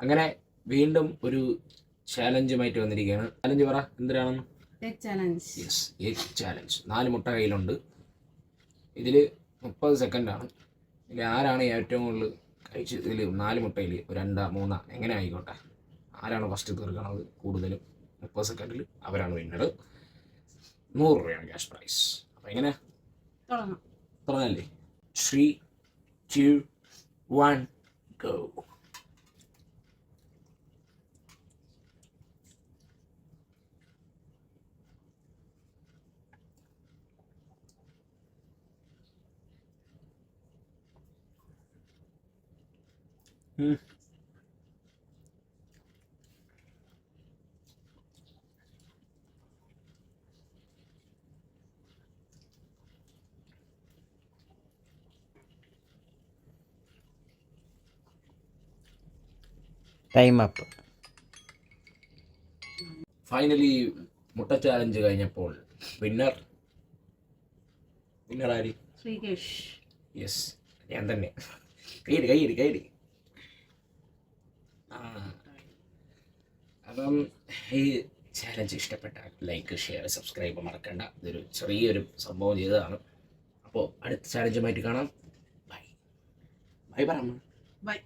അങ്ങനെ വീണ്ടും ഒരു ചാലഞ്ചുമായിട്ട് വന്നിരിക്കുകയാണ്. ചാലഞ്ച് പറ എന്തിനാണെന്ന്. Yes, egg challenge. 4 മുട്ട കയ്യിലുണ്ട്. ഇതിൽ 30 സെക്കൻഡാണ്. ഇതിൽ ആരാണ് ഏറ്റവും കൂടുതൽ കഴിച്ച് ഇതിൽ 4 മുട്ടയിൽ 2 3 എങ്ങനെ ആയിക്കോട്ടെ, ആരാണ് ഫസ്റ്റ് തീർക്കണത് കൂടുതലും 30 സെക്കൻഡിൽ അവരാണ് വിന്നർ. 100 രൂപയാണ് ക്യാഷ് പ്രൈസ്. അപ്പം എങ്ങനെ തുടങ്ങല്ലേ? 3 2 1 ഗോ. Time up. ഫൈനലി മുട്ട ചാലഞ്ച് കഴിഞ്ഞപ്പോൾ വിന്നർ ആര്? ശ്രീകേഷ്. യെസ്, ഞാൻ തന്നെ. കൈയിടി. അപ്പം ഈ ചാലഞ്ച് ഇഷ്ടപ്പെട്ടാൽ ലൈക്ക്, ഷെയർ, സബ്സ്ക്രൈബ് മറക്കണ്ട. ഇതൊരു ചെറിയൊരു സംഭവം ചെയ്തതാണ്. അപ്പോൾ അടുത്ത ചാലഞ്ചുമായിട്ട് കാണാം. ബൈ പറ. ബൈ.